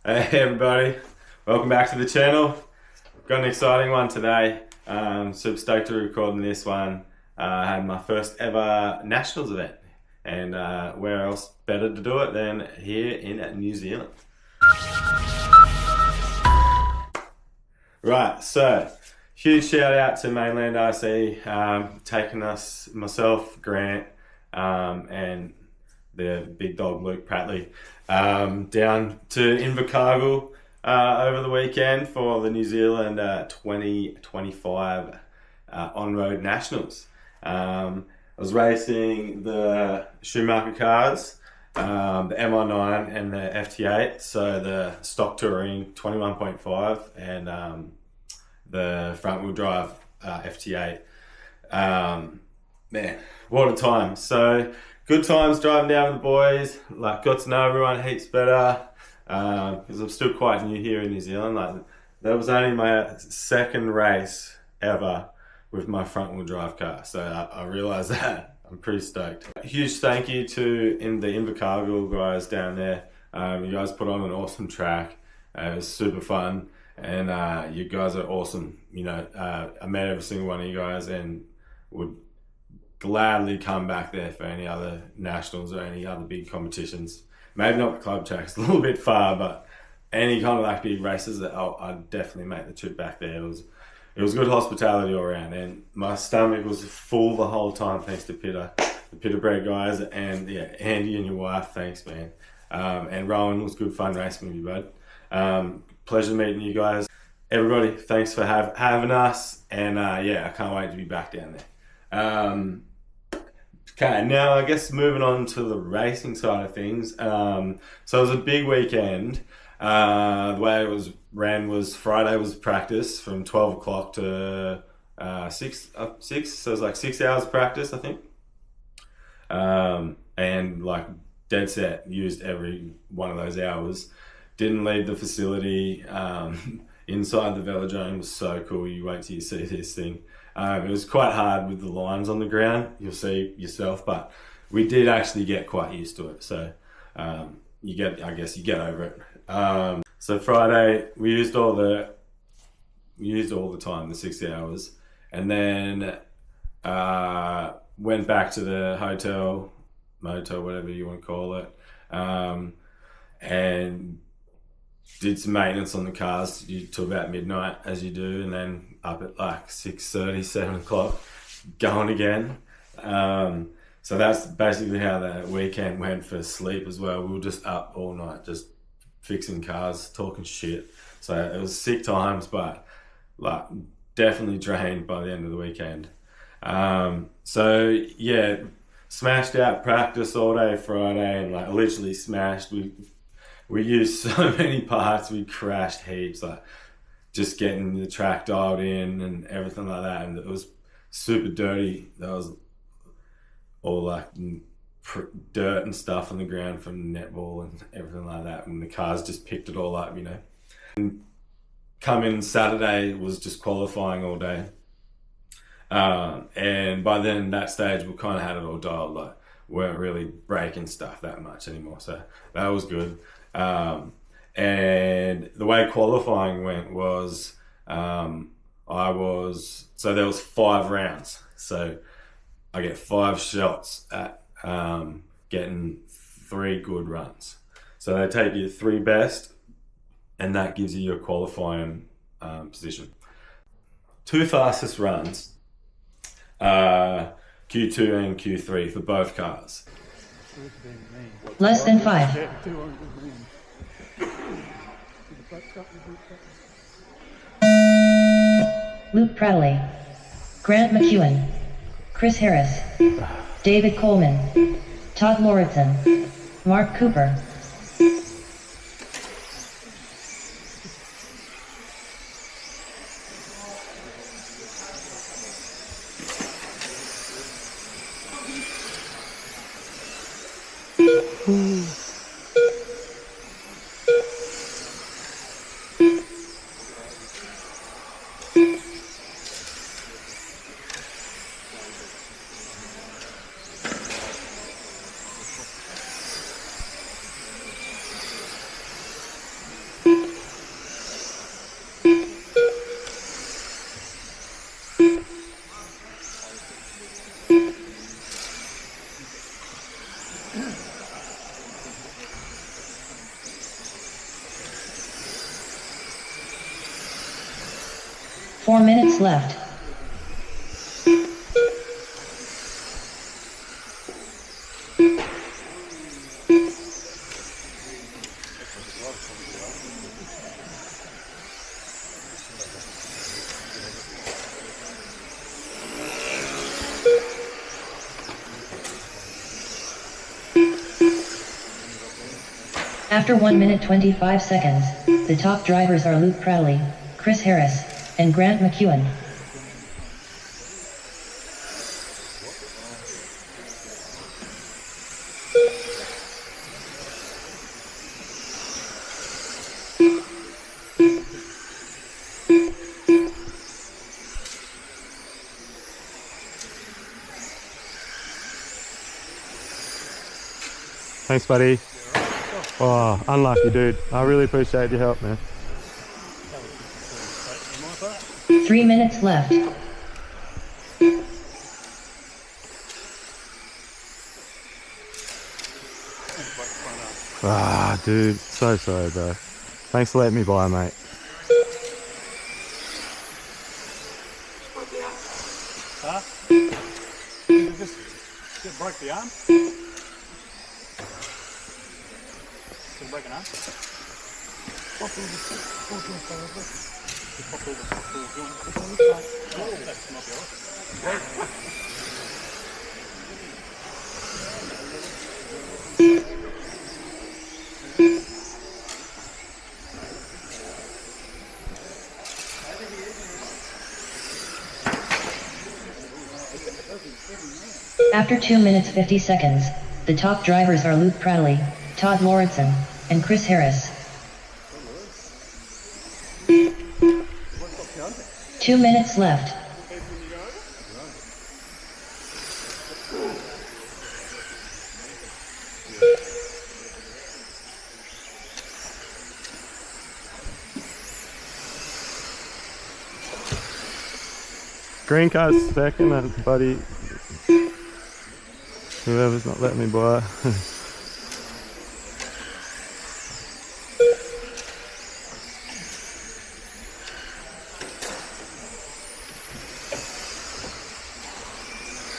Hey everybody, welcome back to the channel. Got an exciting one today. Super stoked to record this one. I had my first ever Nationals event, and where else better to do it than here in New Zealand. Right, so huge shout out to Mainland RC, taking us, myself, Grant, and the big dog Luke Pratley, down to Invercargill over the weekend for the New Zealand 2025 on-road nationals. I was racing the Schumacher cars, the Mi9 and the FT8, so the stock touring 21.5 and the front wheel drive FT8. Man, what a time. So good times driving down with the boys, like got to know everyone heaps better, because I'm still quite new here in New Zealand. Like that was only my second race ever with my front wheel drive car, so I realised that. I'm pretty stoked. A huge thank you to the Invercargill guys down there. You guys put on an awesome track. It was super fun, and you guys are awesome. You know, I met every single one of you guys and would gladly come back there for any other nationals or any other big competitions. Maybe not the club tracks, a little bit far, but any kind of like big races, I'd definitely make the trip back there. It was good hospitality all around, and my stomach was full the whole time thanks to Peter, the Peterborough guys, and yeah, Andy and your wife, thanks man. And Rowan, was good fun racing with you, bud. Pleasure meeting you guys. Everybody, thanks for having us, and yeah, I can't wait to be back down there. Okay, now I guess moving on to the racing side of things. So it was a big weekend. The way it was ran was Friday was practice from 12 o'clock to 6, so it was like 6 hours practice, I think. And like dead set, used every one of those hours. Didn't leave the facility. Inside the velodrome was so cool. You wait till you see this thing. It was quite hard with the lines on the ground, you'll see yourself, but we did actually get quite used to it. So I guess you get over it. So Friday we used all the time, the 6 hours, and then went back to the hotel, motel, whatever you want to call it, and did some maintenance on the cars till about midnight, as you do, and then up at like 6:30, 7 o'clock, going again. So that's basically how the weekend went for sleep as well. We were just up all night, just fixing cars, talking shit. So it was sick times, but like definitely drained by the end of the weekend. So yeah, smashed out practice all day Friday, and like literally smashed. We used so many parts, we crashed heaps, like just getting the track dialed in and everything like that, and it was super dirty. That was all like dirt and stuff on the ground from netball and everything like that, and the cars just picked it all up, you know. And coming Saturday was just qualifying all day, and by then that stage we kind of had it all dialed, like weren't really breaking stuff that much anymore, so that was good. And the way qualifying went was, so there was 5 rounds. So I get 5 shots at getting 3 good runs. So they take you 3 best, and that gives you your qualifying position. 2 fastest runs, Q2 and Q3 for both cars. Less than 5. Luke Pratley, Grant McEwen, Chris Harris, David Coleman, Todd Lauritsen, Mark Cooper. 4 minutes left. After 1 minute 25 seconds, the top drivers are Luke Pradley, Chris Harris, and Grant McEwen. Thanks, buddy. Oh, unlucky, dude. I really appreciate your help, man. 3 minutes left. Ah, dude. So sorry, bro. Thanks for letting me by, mate. Huh? You just broke the arm? Still broken arm? After 2 minutes 50 seconds, the top drivers are Luke Pradley, Todd Lauritsen, and Chris Harris. 2 minutes left. Green card's second, buddy. Whoever's not letting me by.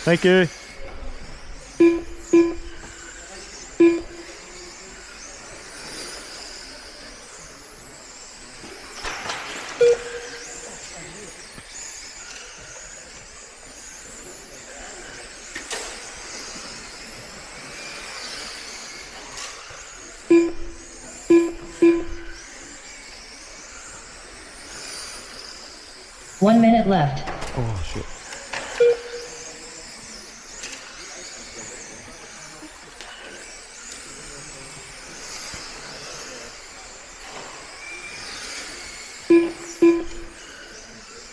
Thank you. One minute left. Oh shit.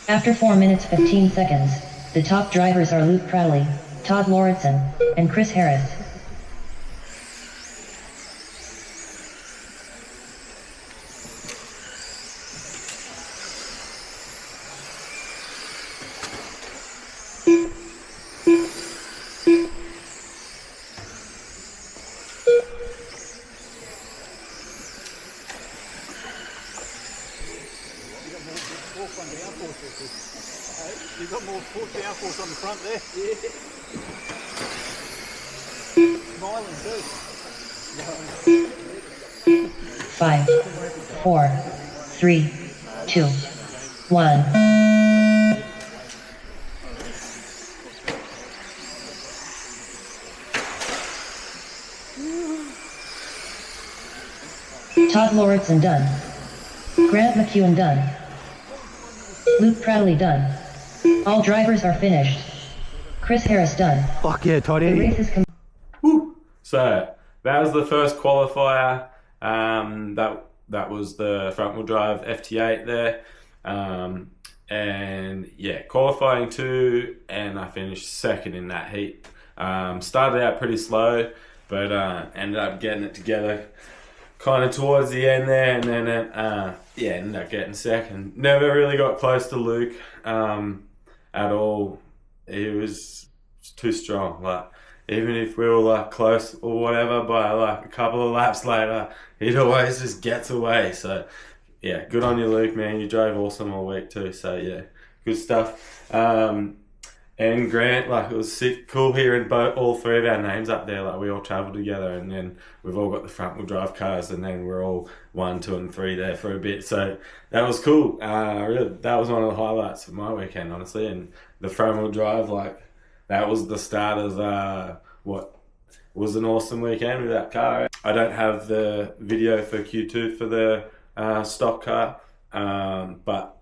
After 4 minutes 15 seconds, the top drivers are Luke Pradley, Todd Lauritsen, and Chris Harris. You've got more downforce on the front there. Yeah. 5, 4, 3, 2, 1. Todd Lauritsen done. Grant McEwen done. Luke Pradley done. All drivers are finished. Chris Harris done. Fuck yeah, Toddy. The race is Woo. So that was the first qualifier. That was the front wheel drive FT8 there. And yeah, qualifying 2, and I finished second in that heat. Started out pretty slow, but ended up getting it together kind of towards the end there, and then ended up getting second. Never really got close to Luke at all. He was too strong. Like, even if we were like close or whatever, by like a couple of laps later, he'd always just gets away. So yeah, good on you, Luke, man. You drove awesome all week too. So yeah, good stuff. And Grant, like, it was sick, cool hearing all three of our names up there. Like, we all travelled together, and then we've all got the front wheel drive cars, and then we're all 1, 2, and 3 there for a bit. So that was cool. Really, that was one of the highlights of my weekend, honestly. And the front wheel drive, like, that was the start of what was an awesome weekend with that car. I don't have the video for Q2 for the stock car, but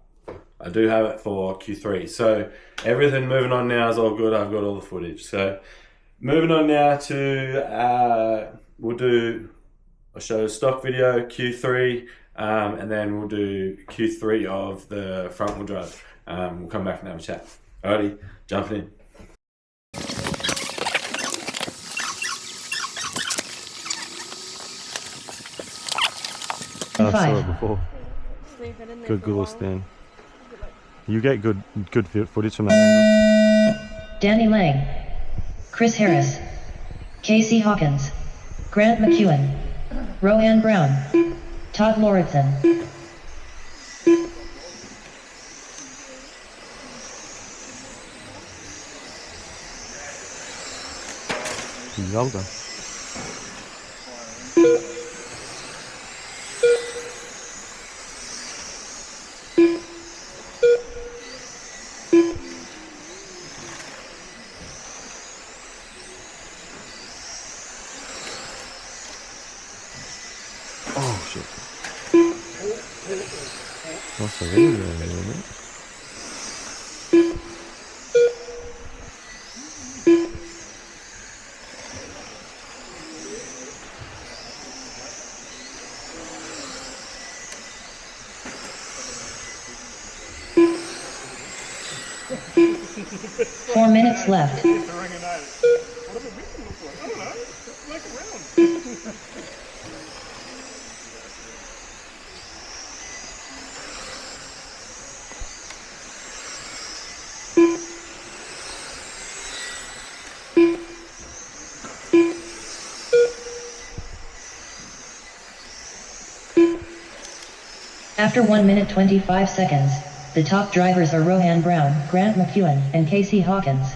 I do have it for Q3. So everything moving on now is all good. I've got all the footage. So moving on now to, I'll show a stock video, Q3, and then we'll do Q3 of the front wheel drive. We'll come back and have a chat. Alrighty, jumping in. I saw it before. Good Google stand. You get good footage from that angle. Danny Lang, Chris Harris, Casey Hawkins, Grant McEwen, Rohan Brown, Todd Lauritsen. Well done. Oh shit. What's the wind there a little bit? 4 minutes left. After 1 minute 25 seconds, the top drivers are Rohan Brown, Grant McEwen, and Casey Hawkins.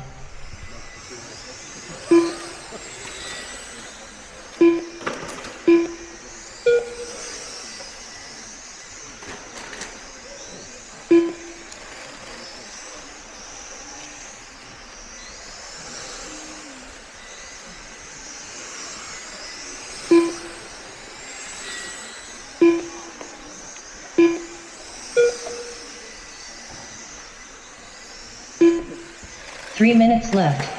Three minutes left.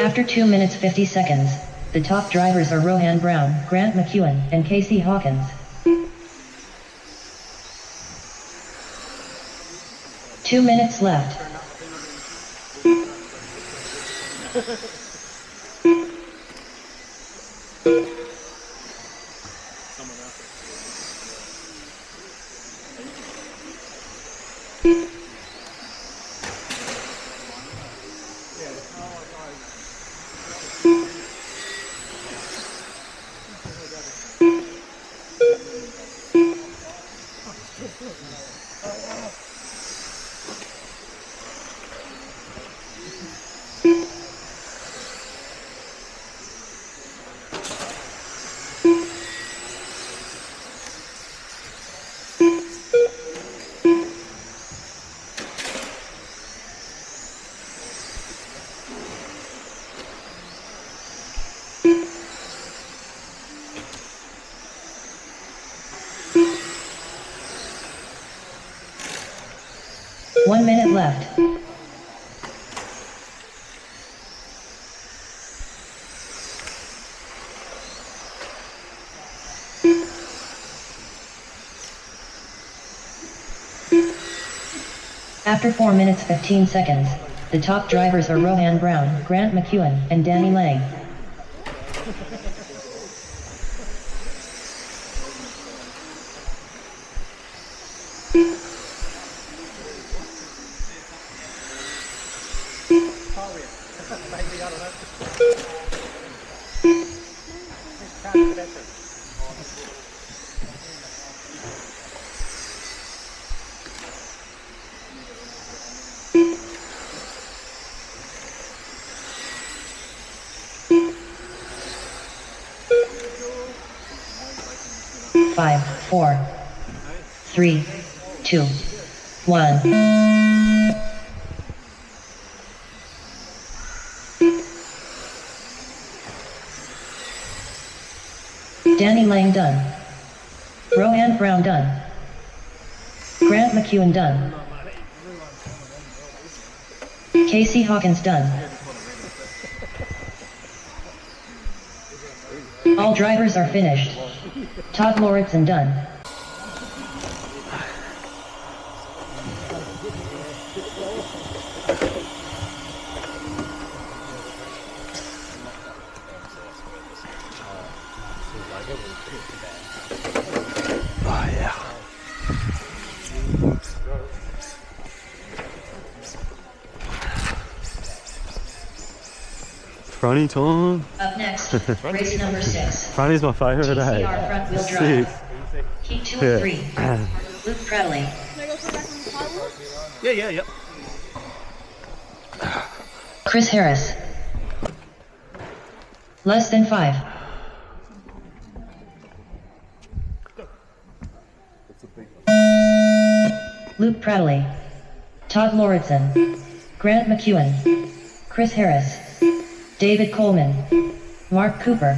After 2 minutes 50 seconds, the top drivers are Rohan Brown, Grant McEwen, and Casey Hawkins. 2 minutes left. 1 minute left. After 4 minutes 15 seconds, the top drivers are Rohan Brown, Grant McEwen, and Danny Lang. Maybe, I don't know. Five, 4, 3, 2, 1. Danny Lang done. Rohan Brown done. Grant McEwen done. Casey Hawkins done. All drivers are finished. Todd Lauritsen done. Oh yeah. Fronty time. Up next, race number 6. Fronty's my favourite, eh? TCR front wheel Sick. drive. Heat 2 and 3. Luke Pradley. Can I go put back on the plywood? Yeah. Chris Harris. Less than 5. Luke Pradley. Todd Lauritsen. Grant McEwen. Chris Harris. David Coleman. Mark Cooper.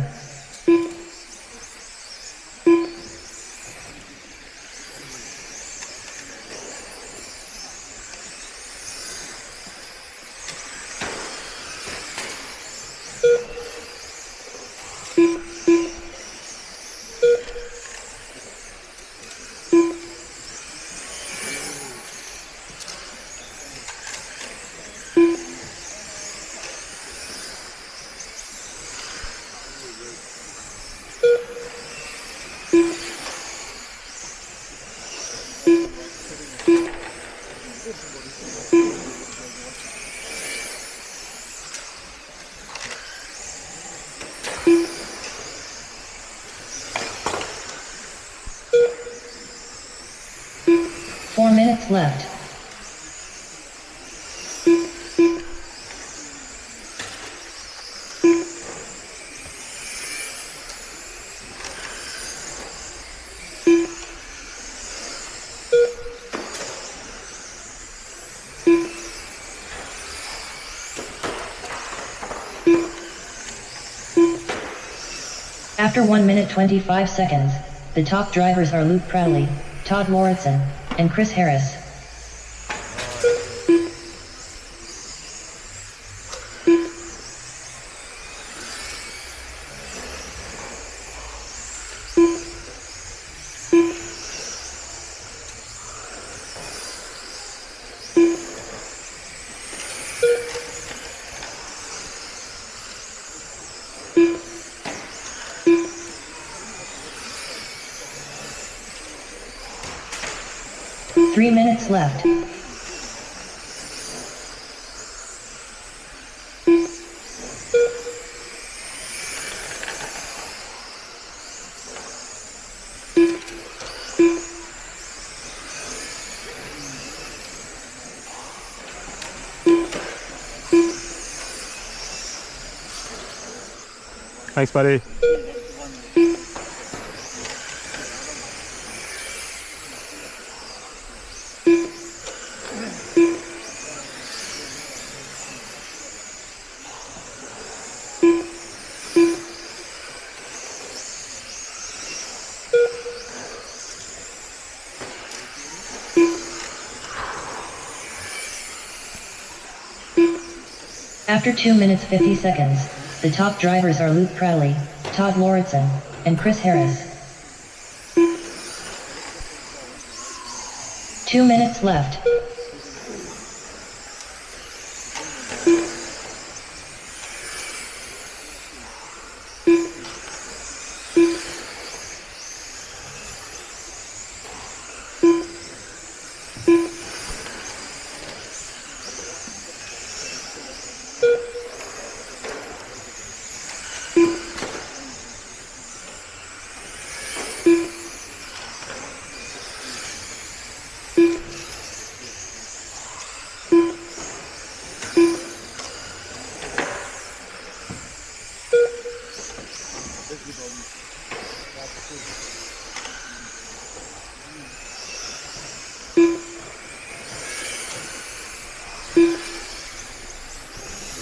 Left. After 1 minute 25 seconds, the top drivers are Luke Pradley, Todd Lauritsen, and Chris Harris. Three minutes left. Thanks, buddy. After 2 minutes 50 seconds, the top drivers are Luke Crowley, Todd Lauritsen, and Chris Harris. 2 minutes left.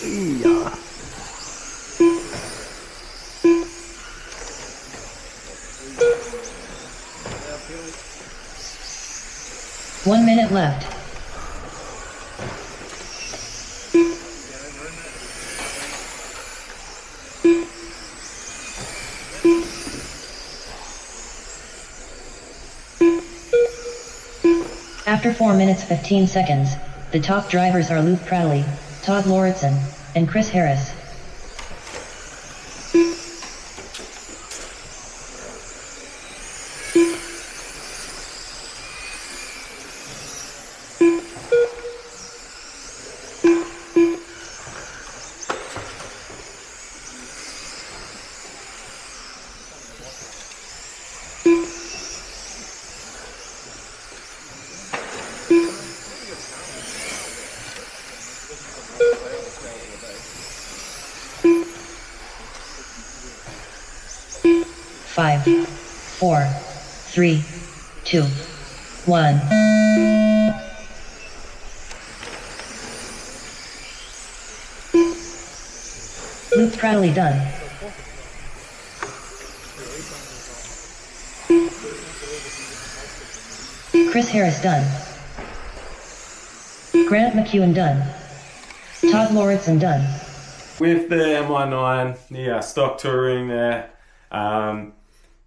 Yeah. 1 minute left. After 4 minutes 15 seconds, the top drivers are Luke Crowley, Todd Lauritsen, and Chris Harris. Five, 4, 3, 2, 1. Luke Crowley done. Chris Harris done. Grant McEwen done. Todd Lauritsen done. With the Mi9, the stock touring there,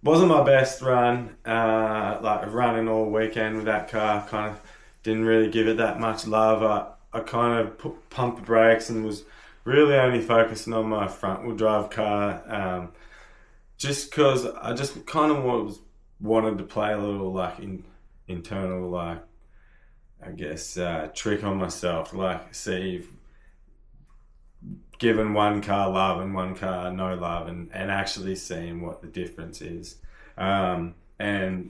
wasn't my best run, like running all weekend with that car, kind of didn't really give it that much love. I kind of pumped the brakes and was really only focusing on my front wheel drive car, just because I just kind of wanted to play a little like internal, like, I guess, trick on myself, like see if giving one car love and one car no love, and actually seeing what the difference is. And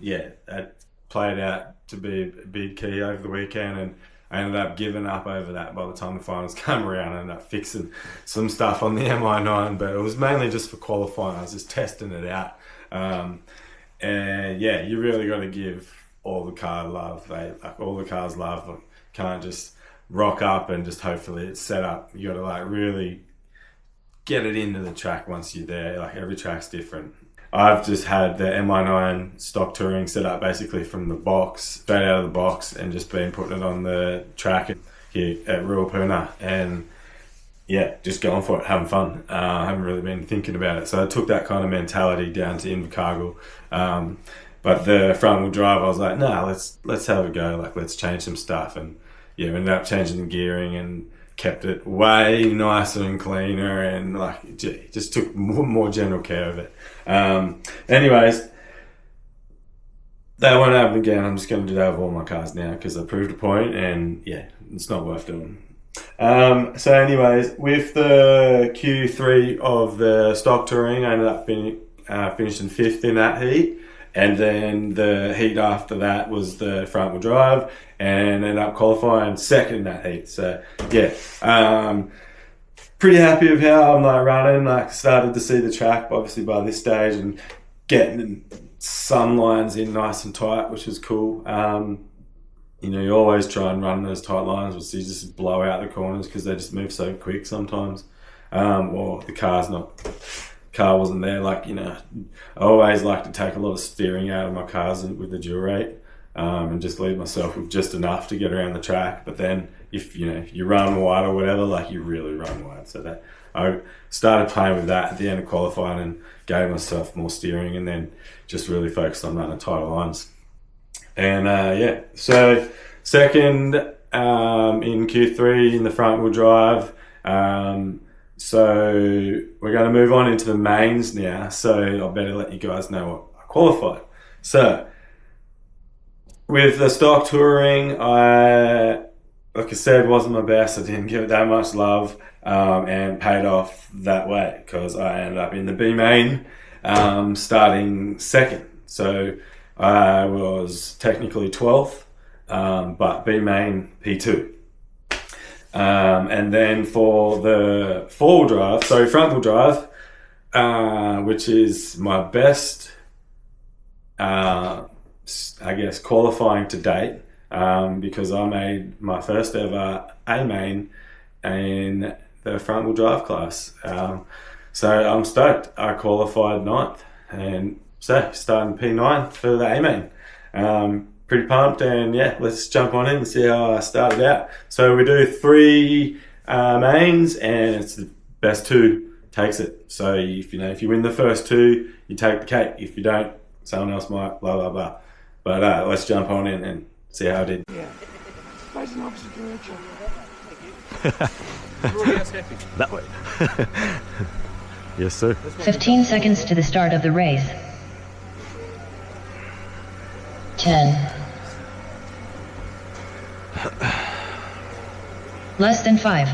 yeah, that played out to be a big key over the weekend, and I ended up giving up over that by the time the finals came around. I ended up fixing some stuff on the Mi9, but it was mainly just for qualifying. I was just testing it out. And yeah, you really got to give all the car love. Like all the cars love. You can't just rock up and just hopefully it's set up. You got to like really get it into the track once you're there. Like every track's different. I've just had the Mi9 stock touring set up basically from the box, straight out of the box, and just been putting it on the track here at Ruapuna, and yeah, just going for it, having fun. I haven't really been thinking about it, so I took that kind of mentality down to Invercargill. But the front wheel drive, I was like, nah, let's have a go. Like, let's change some stuff, and yeah, we ended up changing the gearing and kept it way nicer and cleaner, and like just took more general care of it. Anyways, that won't happen again. I'm just going to do that with all my cars now because I proved a point, and yeah, it's not worth doing. So anyways, with the Q3 of the stock touring, I ended up finishing 5th in that heat. And then the heat after that was the front wheel drive, and ended up qualifying 2nd in that heat. So yeah, pretty happy with how I'm like running. Like started to see the track obviously by this stage and getting some lines in nice and tight, which was cool. You know, you always try and run those tight lines, but you just blow out the corners because they just move so quick sometimes. Or the car wasn't there. Like, you know, I always like to take a lot of steering out of my cars with the G.O.A.T. and just leave myself with just enough to get around the track. But then if you run wide or whatever, like you really run wide. So that I started playing with that at the end of qualifying and gave myself more steering, and then just really focused on running tighter lines. And so second in Q3 in the front wheel drive. So we're going to move on into the mains now. So I better let you guys know what I qualified. So with the stock touring, like I said, wasn't my best. I didn't give it that much love, and paid off that way because I ended up in the B main, starting second. So I was technically 12th, but B main P2. And then for the front wheel drive, which is my best, I guess, qualifying to date, because I made my first ever A main in the front wheel drive class. So I'm stoked. I qualified 9th, and so starting P9 for the A main. Pretty pumped, and yeah, let's jump on in and see how I started out. So we do 3 mains, and it's the best 2 takes it. So if you win the first 2, you take the cake. If you don't, someone else might, blah blah blah. But let's jump on in and see how I did. Yeah. Face in opposite direction. That way. Yes, sir. 15 seconds to the start of the race. 10. Less than 5.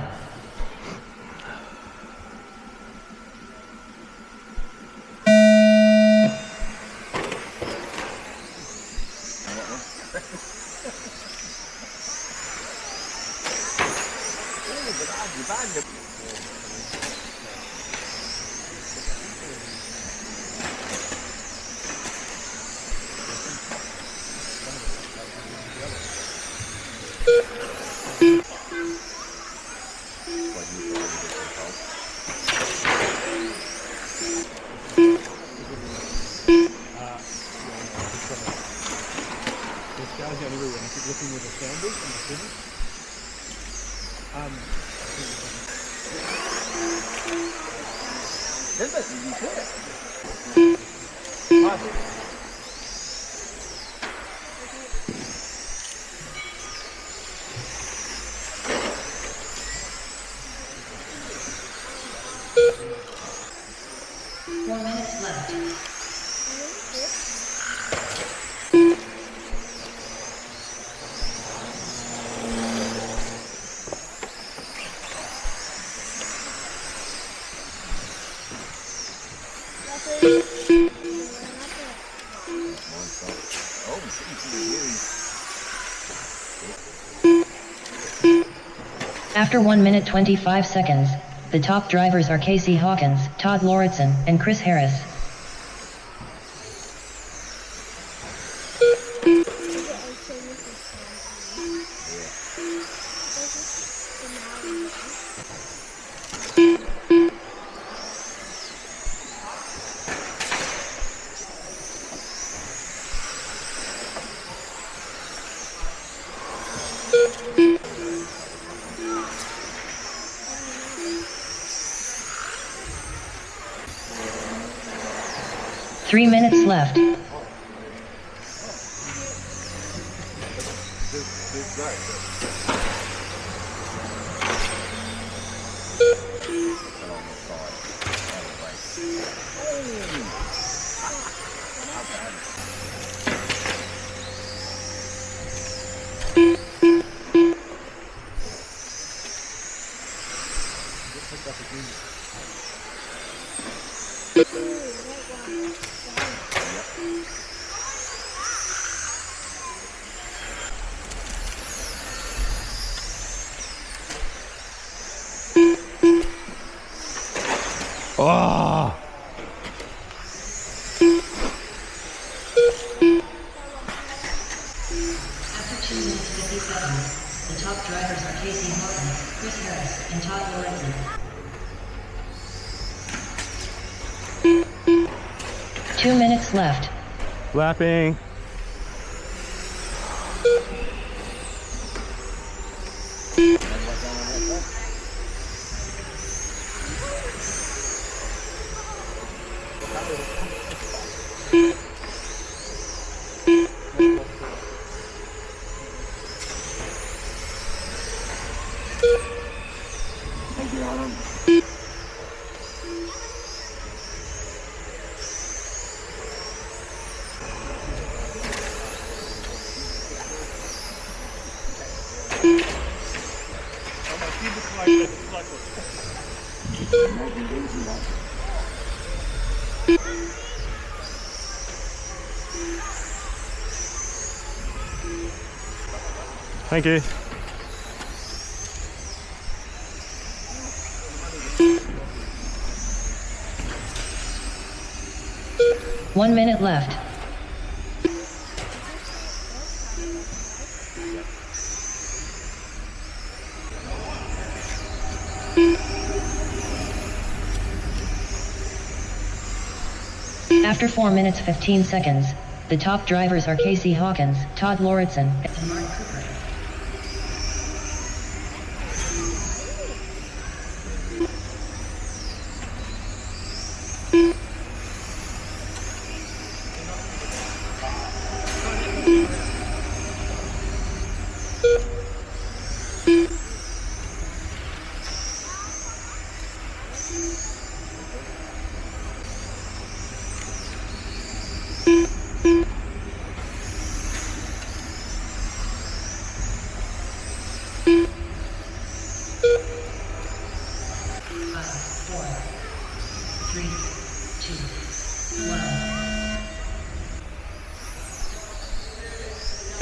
After 1 minute 25 seconds, the top drivers are Casey Hawkins, Todd Lauritsen, and Chris Harris. Three minutes left. Oh! After 2 minutes 50 seconds, the top drivers are Casey Hawkins, Chris Harris, and Todd Lauritsen. 2 minutes left. Lapping. Thank you. One minute left. After 4 minutes 15 seconds, the top drivers are Casey Hawkins, Todd Lauritsen, and Mark Cooper.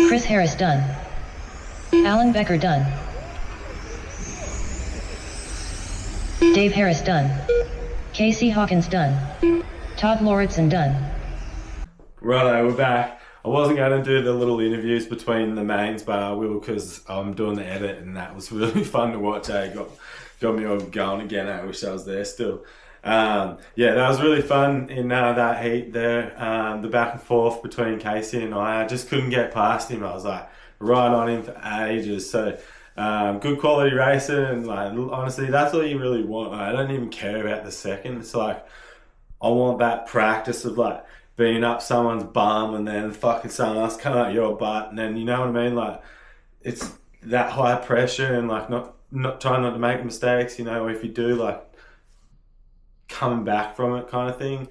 Chris Harris done. Alan Becker done. Dave Harris done. Casey Hawkins done. Todd Lauritsen done. Righto, we're back. I wasn't going to do the little interviews between the mains, but I will because I'm doing the edit and that was really fun to watch. Got me all going again. I wish I was there still. Yeah, that was really fun in that heat there. The back and forth between Casey and I just couldn't get past him. I was like right on him for ages. So good quality racing, and like honestly, that's all you really want. I don't even care about the second. It's like I want that practice of like being up someone's bum and then fucking someone else coming out your butt, and then you know what I mean. Like it's that high pressure and like not trying not to make mistakes. You know, if you do, like coming back from it kind of thing.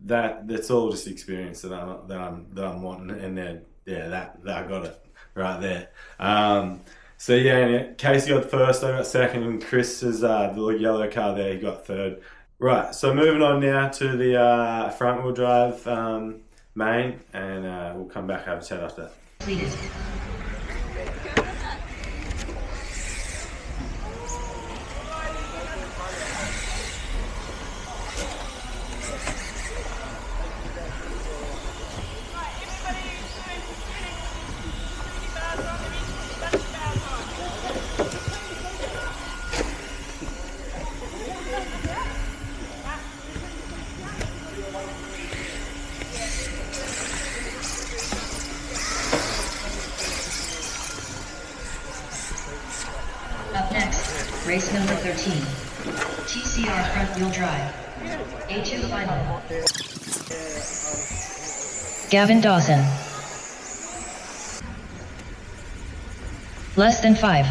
That's all just experience that I'm wanting, and then that I got it right there. So yeah, Casey got first, I got second, and Chris is the yellow car there, he got third. Right, so moving on now to the front wheel drive main, and we'll come back and have a chat after that. Please. Up next, race number 13. TCR front wheel drive. A2 final. Gavin Dawson. Less than 5.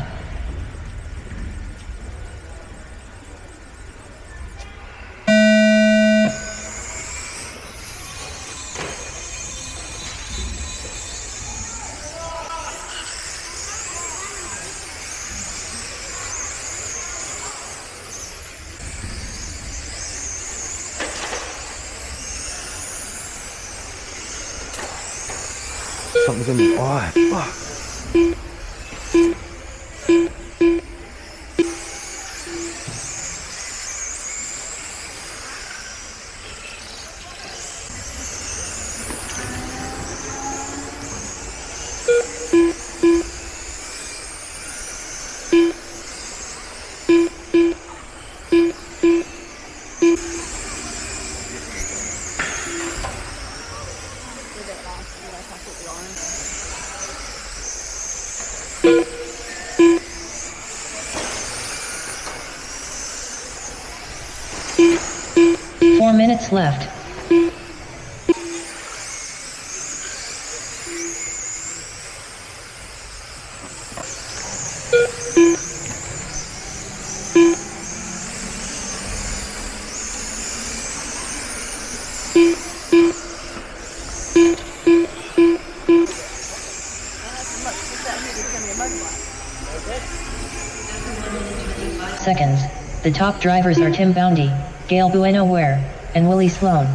Something's in the eye. Fuck. minutes left. Seconds. The top drivers are Tim Boundy, Gail Bueno Ware, and Willie Sloan.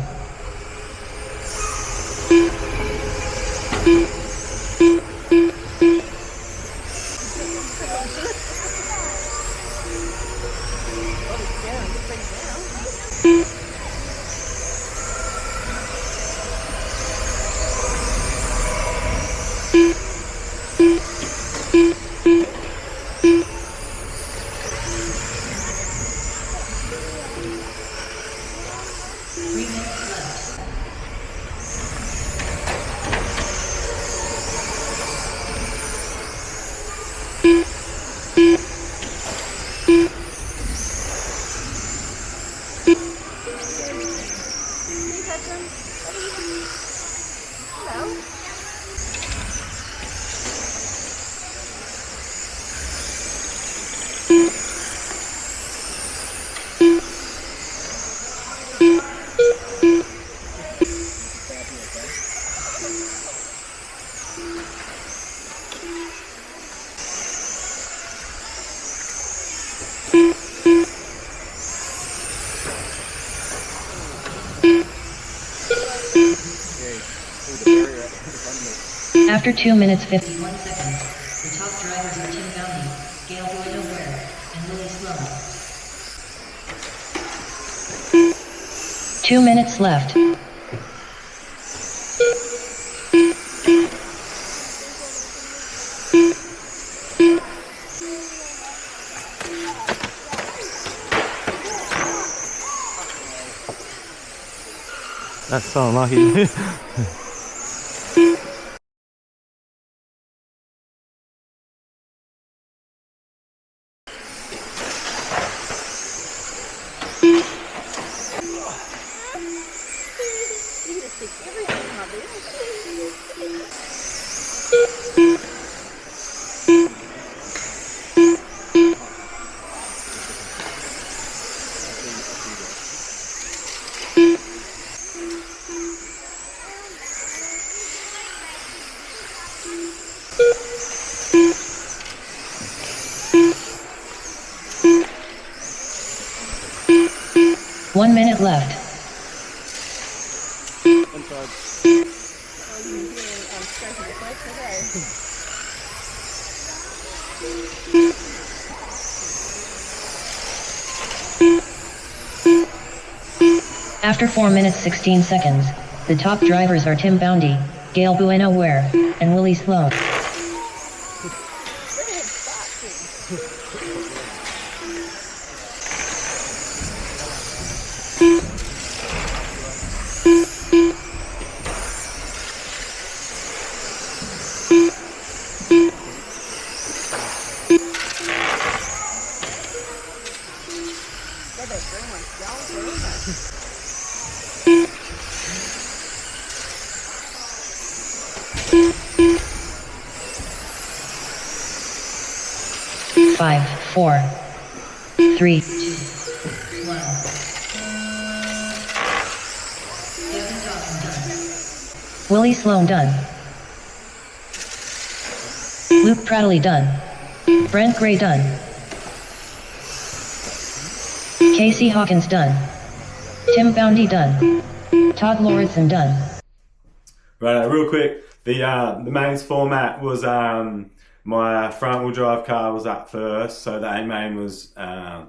After 2 minutes 51 seconds, the top drivers are Tim Boundy, Gail Bueno Ware, and Willie Sloan. 2 minutes left. That's so unlucky. One minute left. After 4 minutes 16 seconds, the top drivers are Tim Boundy, Gail Bueno Ware, and Willie Sloan. Five, 4, 3, 2, 1. Willie Sloan done. Luke Prattley done. Brent Gray done. Casey Hawkins done. Tim Boundy done. Todd Lauritsen done. Right, real quick, the mains format was my front wheel drive car was up first, so the A main was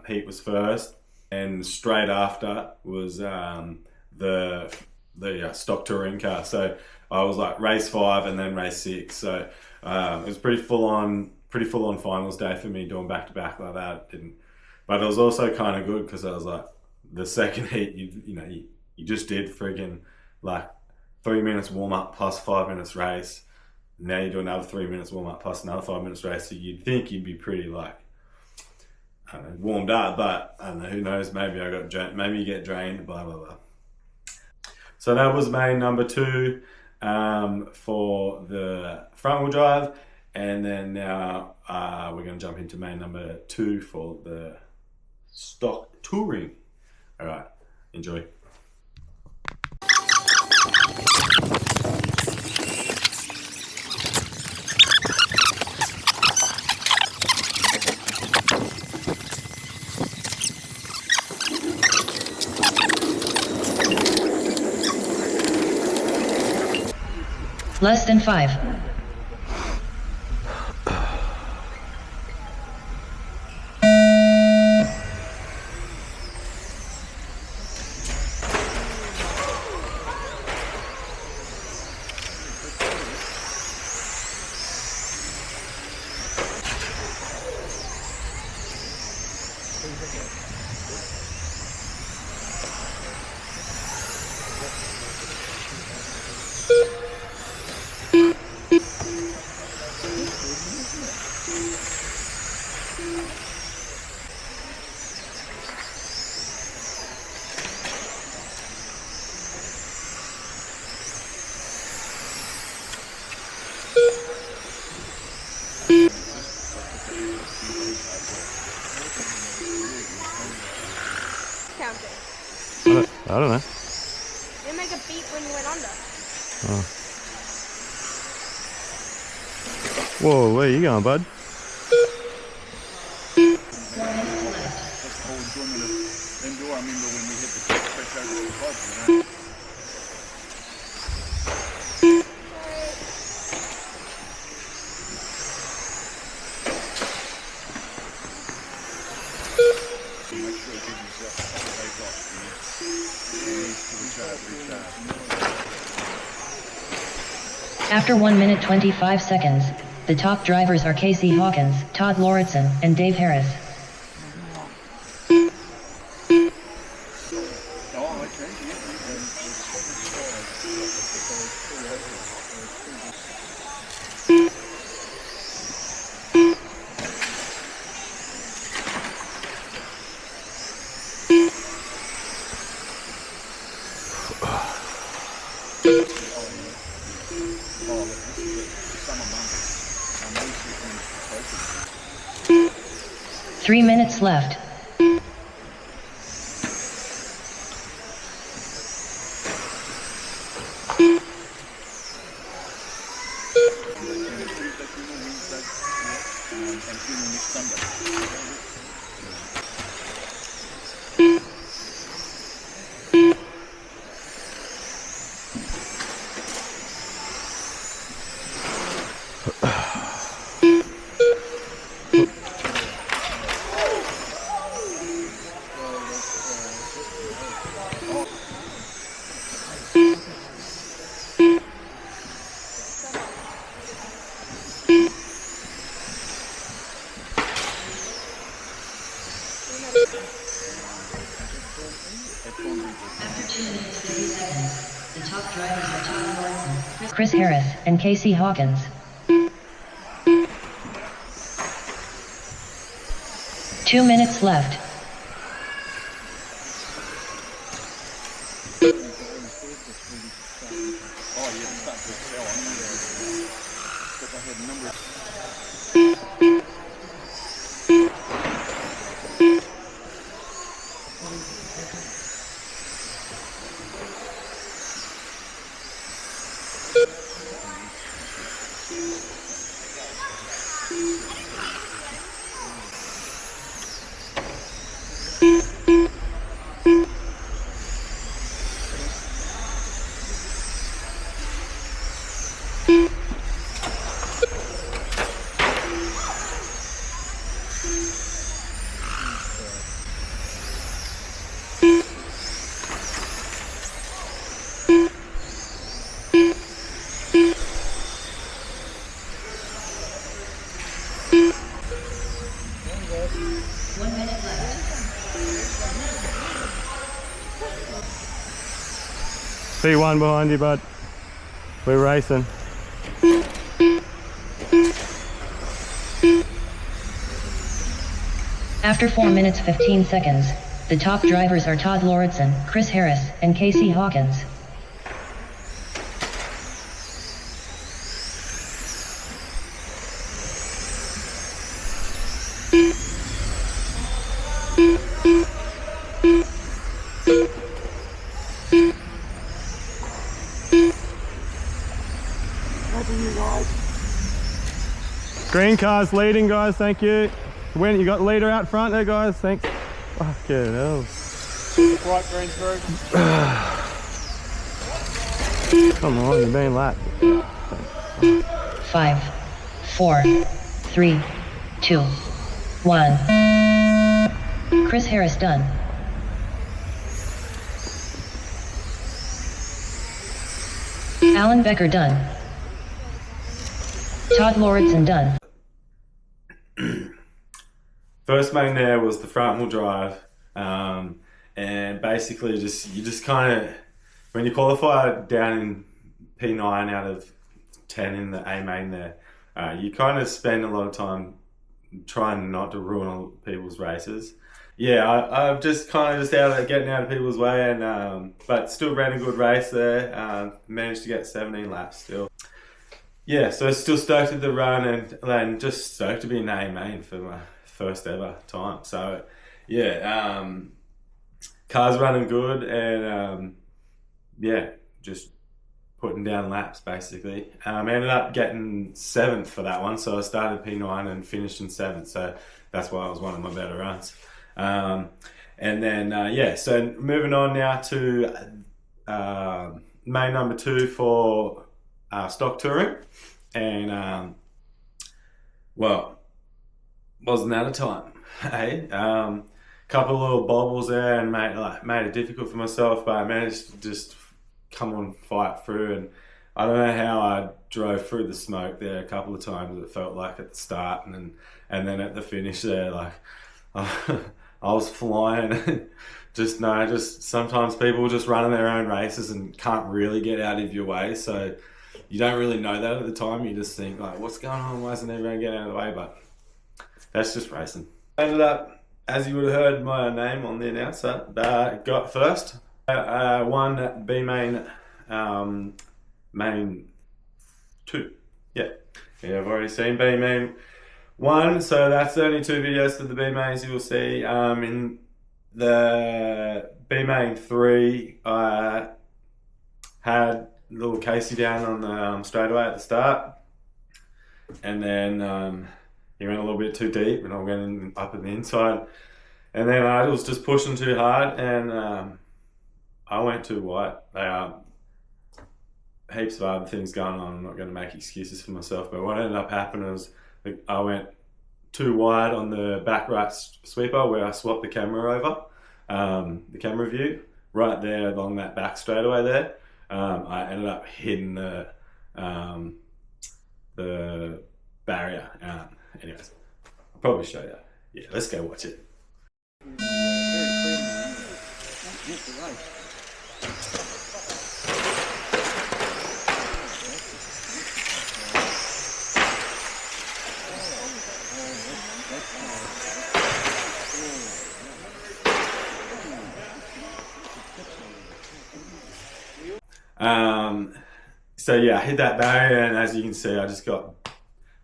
heat was first, and straight after was the stock touring car. So I was like race 5 and then race 6. So it was pretty full on finals day for me doing back to back like that. But it was also kind of good because I was like the second heat you just did friggin' like 3 minutes warm up plus 5 minutes race. Now you do another 3 minutes warm up plus another 5 minutes race. So you'd think you'd be pretty like, I don't know, warmed up, but I don't know, who knows, maybe you get drained, blah, blah, blah. So that was main number 2 for the front wheel drive, and then now we're going to jump into main number 2 for the stock touring. All right, enjoy. Less than 5. Counting. I don't know. You make a beat when you went under. Oh. Whoa, where are you going, bud? After 1 minute 25 seconds, the top drivers are Casey Hawkins, Todd Lauritsen, and Dave Harris. Three minutes left. Chris Harris and Casey Hawkins. Two minutes left. P1 behind you, bud. We're racing. After 4 minutes 15 seconds, the top drivers are Todd Lauritsen, Chris Harris, and Casey Hawkins. Green car's leading, guys. Thank you. When you got leader out front there, guys. Thanks. Fucking hell. Right, green's through. Come on, you're being lapped. 5, 4, 3, 2, 1. Chris Harris done. Alan Becker done. Todd Lauritsen done. First main there was the front wheel drive, and basically you just kind of, when you qualify down in P9 out of 10 in the A main there, you kind of spend a lot of time trying not to ruin all people's races. Yeah, I'm just kind of getting out of people's way, and but still ran a good race there. Managed to get 17 laps still. Yeah, so still stoked at the run, and just stoked to be in A main for my first ever time. So yeah, car's running good, and yeah, just putting down laps basically. I ended up getting 7th for that one, so I started P9 and finished in 7th, so that's why it was one of my better runs. And then yeah, so moving on now to main number 2 for stock touring, and well, wasn't that a time, hey? Couple of little bobbles there, and made it difficult for myself, but I managed to just come on, fight through, and I don't know how I drove through the smoke there a couple of times. It felt like at the start, and then at the finish there, like I was flying. just sometimes people just running their own races and can't really get out of your way, so you don't really know that at the time. You just think like, what's going on? Why isn't everyone getting out of the way? But that's just racing. Ended up, as you would have heard my name on the announcer, got first. Won B main, main 2. Yeah, I've already seen B main 1, so that's the only 2 videos for the B mains you will see. In the B main 3, I had little Casey down on the straightaway at the start, and then he went a little bit too deep, and I went up in the inside, and then I was just pushing too hard, and I went too wide. Heaps of other things going on. I'm not going to make excuses for myself, but what ended up happening was I went too wide on the back right sweeper, where I swapped the camera over, the camera view right there along that back straightaway there. I ended up hitting the barrier. Anyways, I'll probably show you. Yeah, let's go watch it. So yeah, I hit that barrier, and as you can see, I just got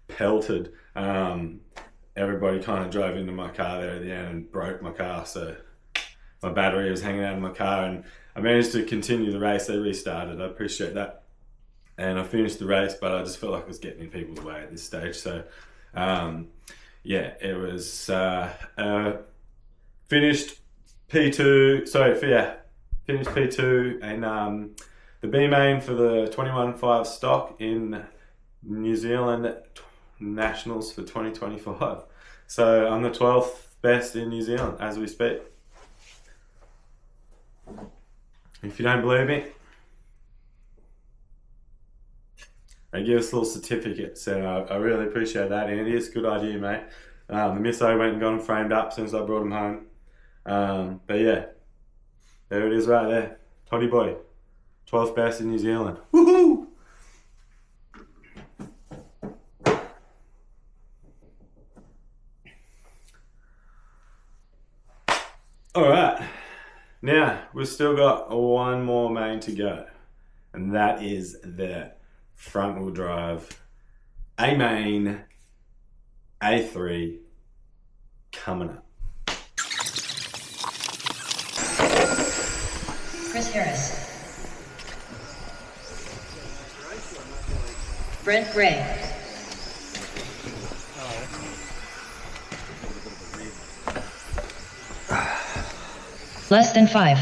pelted. Everybody kind of drove into my car there at the end and broke my car, so my battery was hanging out of my car, and I managed to continue the race. They restarted, I appreciate that, and I finished the race, but I just felt like I was getting in people's way at this stage. So yeah, it was finished P2, finished P2, and the B main for the 21.5 stock in New Zealand Nationals for 2025. So I'm the 12th best in New Zealand as we speak. If you don't believe me, they give us little certificates, and I really appreciate that, Andy. It's a good idea, mate. The misso went and got them framed up since I brought them home. But yeah, there it is right there. Toddy boy, 12th best in New Zealand. Woohoo! Alright, now we've still got one more main to go, and that is the front wheel drive A main A3 coming up. Chris Harris. Brent Gray. Less than 5.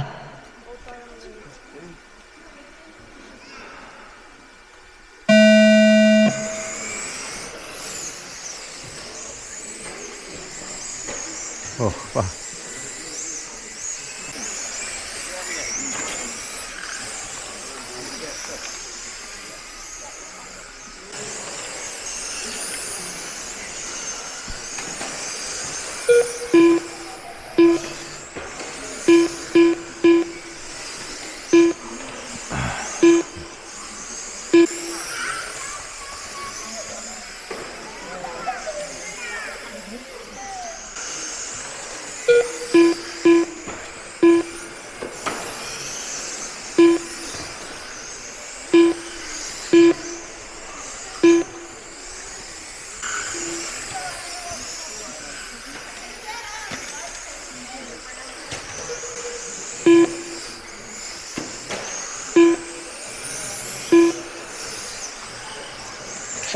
Oh, fuck.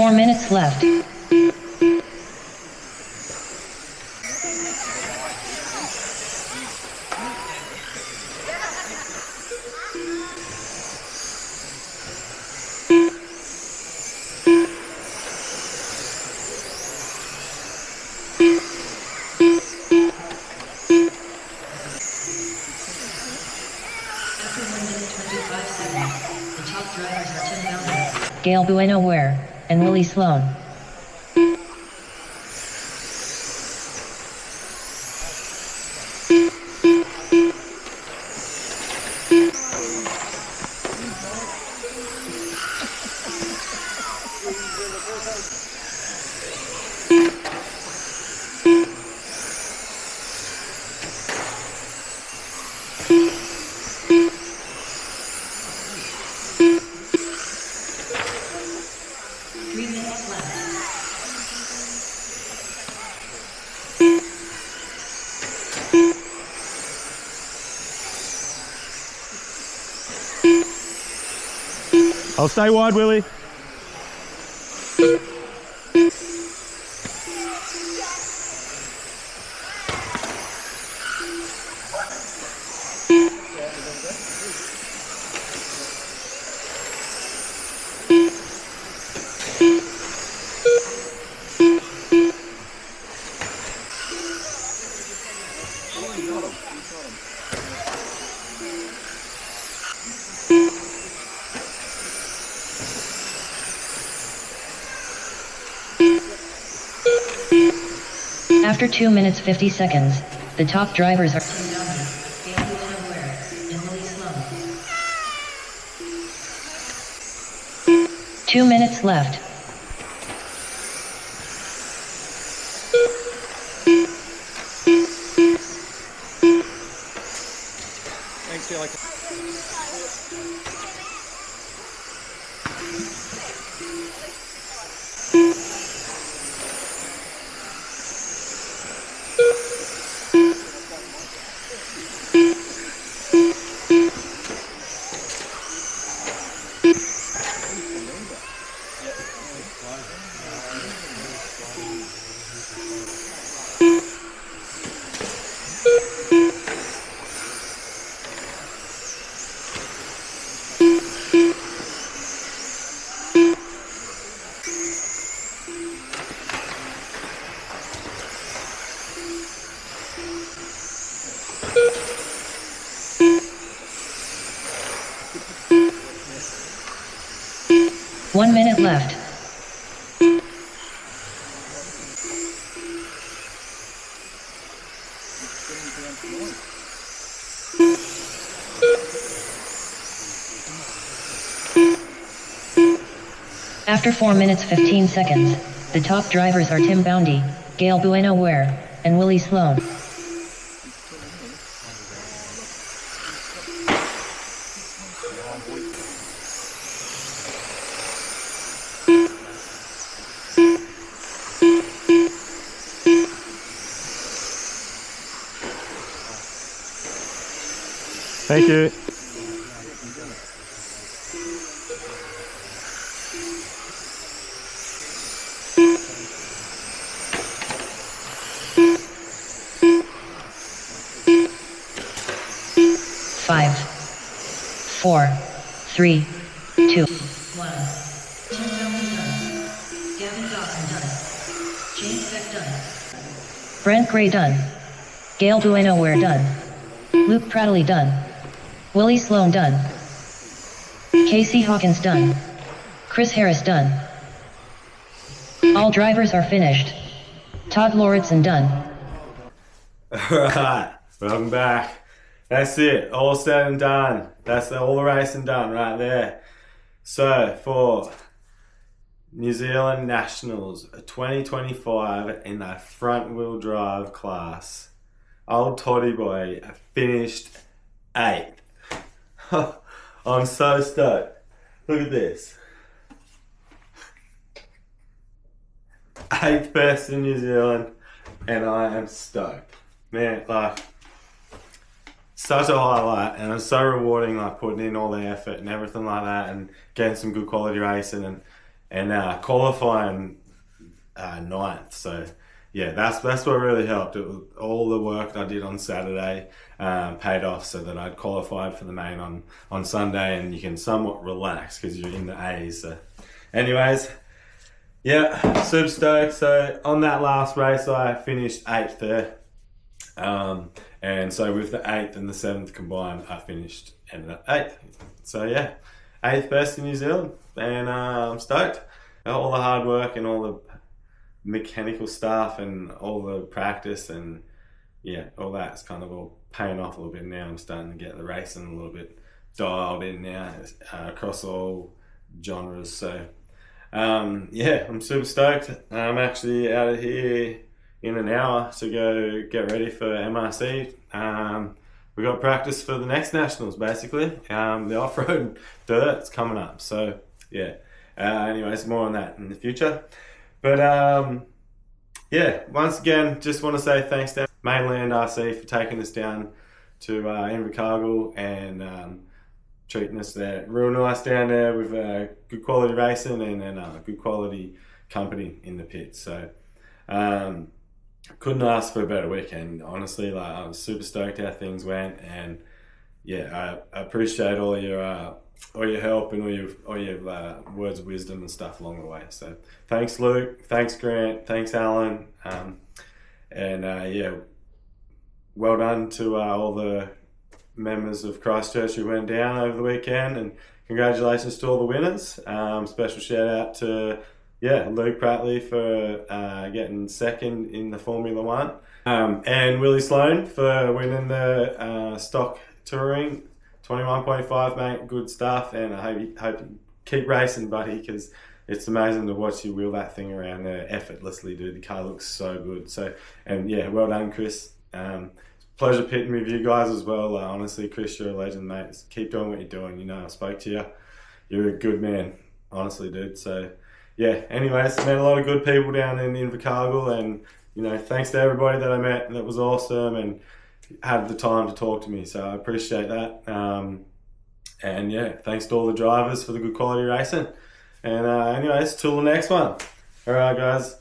Four minutes left. Gail Bueno Ware and Willie Sloan. I'll stay wide, Willie. After 2 minutes 50 seconds, the top drivers are 2 minutes left. Thanks, Kelly. One minute left. After 4 minutes 15 seconds, the top drivers are Tim Boundy, Gail Bueno Ware, and Willie Sloan. Thank you. 4, 3, 2, 1. Tim Dawson done. Gavin Dawson done. James Beck done. Brent Gray done. Gail Bueno Ware done. Luke Prattley done. Willie Sloan done. Casey Hawkins done. Chris Harris done. All drivers are finished. Todd Lauritsen done. Alright, welcome back. That's it, all said and done. That's all the racing done right there. So for New Zealand Nationals 2025 in the front wheel drive class, old Toddy boy finished 8th. I'm so stoked. Look at this. 8th best in New Zealand, and I am stoked. Man, like, such a highlight, and it's so rewarding, like, putting in all the effort and everything like that, and getting some good quality racing, and qualifying 9th. So yeah, that's what really helped. It was all the work that I did on Saturday paid off, so that I'd qualified for the main on Sunday, and you can somewhat relax because you're in the A's. So anyways, yeah, super stoked. So on that last race, I finished 8th there. And so with the 8th and the 7th combined, I finished ended up 8th. So yeah, 8th best in New Zealand, and I'm stoked. All the hard work and all the mechanical stuff and all the practice and yeah, all that's kind of all paying off a little bit now. I'm starting to get the racing a little bit dialed in now across all genres. So yeah, I'm super stoked. I'm actually out of here in an hour to go get ready for MRC. We got practice for the next nationals, basically. The off-road dirt's coming up, so yeah. Anyways, more on that in the future. But yeah, once again, just want to say thanks to Mainland RC for taking us down to Invercargill and treating us there real nice down there with good quality racing and good quality company in the pits. So couldn't ask for a better weekend, honestly. Like, I was super stoked how things went, and yeah, I appreciate all your help and all your words of wisdom and stuff along the way. So thanks Luke, thanks Grant, thanks Alan, and yeah, well done to all the members of Christchurch who went down over the weekend, and congratulations to all the winners. Special shout out to Luke Prattley for getting second in the Formula One, and Willie Sloan for winning the stock touring 21.5, mate. Good stuff, and I hope you keep racing, buddy, because it's amazing to watch you wheel that thing around there effortlessly, dude. The car looks so good. So, and yeah, well done, Chris. Pleasure pitting with you guys as well. Honestly, Chris, you're a legend, mate. Just keep doing what you're doing. You know, I spoke to you. You're a good man, honestly, dude. So yeah, anyways, met a lot of good people down in Invercargill, and you know, thanks to everybody that I met, and that was awesome, and had the time to talk to me, so I appreciate that. And yeah, thanks to all the drivers for the good quality racing. And anyways, till the next one. Alright guys,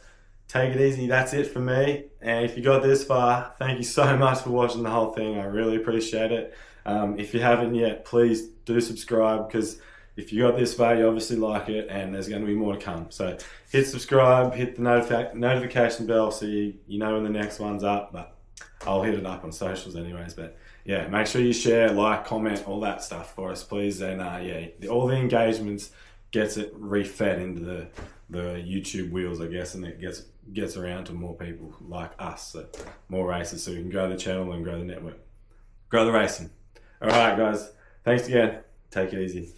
take it easy. That's it for me. And if you got this far, thank you so much for watching the whole thing. I really appreciate it. If you haven't yet, please do subscribe, because if you got this far, you obviously like it, and there's going to be more to come. So hit subscribe, hit the notification bell so you know when the next one's up. But I'll hit it up on socials anyways. But yeah, make sure you share, like, comment, all that stuff for us, please. And yeah, all the engagements gets it refed into the YouTube wheels, I guess, and it gets around to more people like us, so more races, so we can grow the channel and grow the network, grow the racing. All right, guys, thanks again. Take it easy.